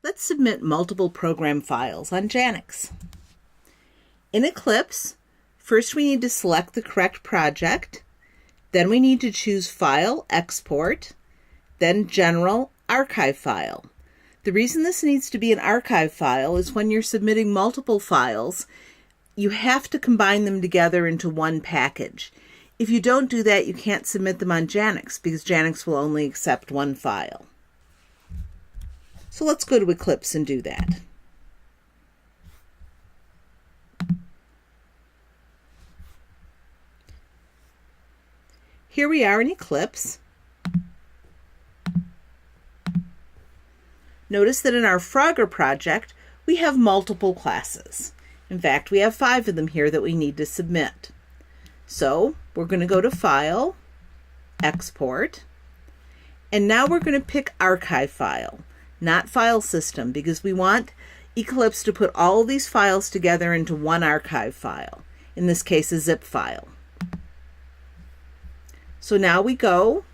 Let's submit multiple program files on Janux. In Eclipse, first we need to select the correct project, then we need to choose File, Export, then General, Archive File. The reason this needs to be an archive file is when you're submitting multiple files, you have to combine them together into one package. If you don't do that, you can't submit them on Janux because Janux will only accept one file. So let's go to Eclipse and do that. Here we are in Eclipse. Notice that in our Frogger project, we have multiple classes. In fact, we have 5 of them here that we need to submit. So we're going to go to File, Export, and now we're going to pick Archive File, not File System, because we want Eclipse to put all of these files together into one archive file, in this case a zip file. So now we go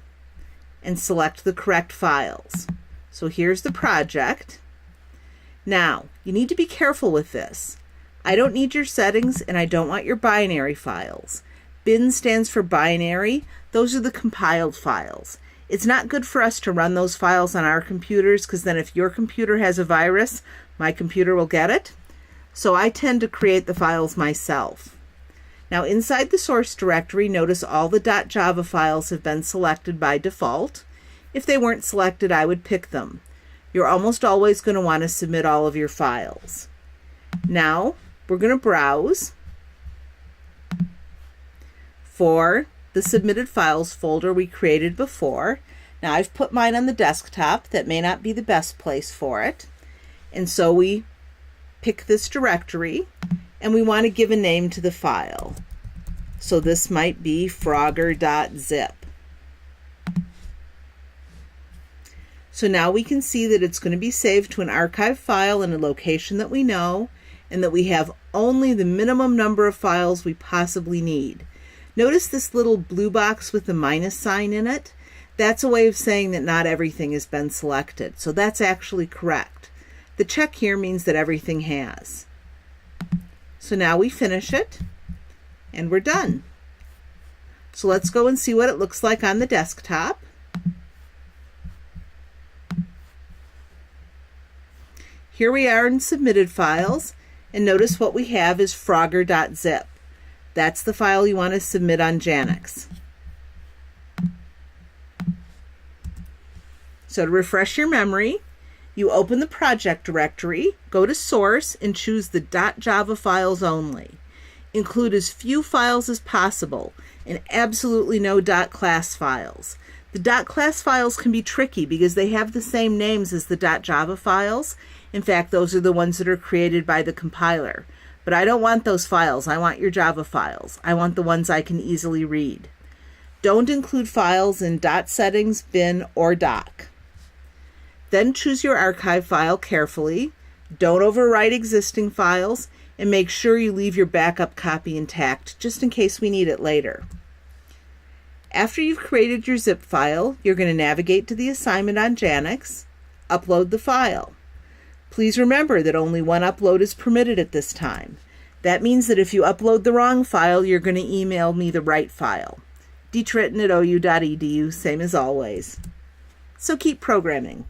and select the correct files. So here's the project. Now, you need to be careful with this. I don't need your settings and I don't want your binary files. Bin stands for binary. Those are the compiled files. It's not good for us to run those files on our computers because then if your computer has a virus, my computer will get it. So I tend to create the files myself. Now inside the source directory, notice all the .java files have been selected by default. If they weren't selected, I would pick them. You're almost always going to want to submit all of your files. Now we're going to browse for the submitted files folder we created before. Now I've put mine on the desktop. That may not be the best place for it. And so we pick this directory and we want to give a name to the file. So this might be frogger.zip. So now we can see that it's going to be saved to an archive file in a location that we know and that we have only the minimum number of files we possibly need. Notice this little blue box with the minus sign in it? That's a way of saying that not everything has been selected. So that's actually correct. The check here means that everything has. So now we finish it and we're done. So let's go and see what it looks like on the desktop. Here we are in submitted files, and notice what we have is frogger.zip. That's the file you want to submit on Janux. So to refresh your memory, you open the project directory, go to Source, and choose the .java files only. Include as few files as possible, and absolutely no .class files. The .class files can be tricky because they have the same names as the .java files. In fact, those are the ones that are created by the compiler. But I don't want those files. I want your Java files. I want the ones I can easily read. Don't include files in .settings, bin, or doc. Then choose your archive file carefully. Don't overwrite existing files, and make sure you leave your backup copy intact, just in case we need it later. After you've created your zip file, you're going to navigate to the assignment on Janux, upload the file. Please remember that only one upload is permitted at this time. That means that if you upload the wrong file, you're going to email me the right file. Trytten@ou.edu, same as always. So keep programming.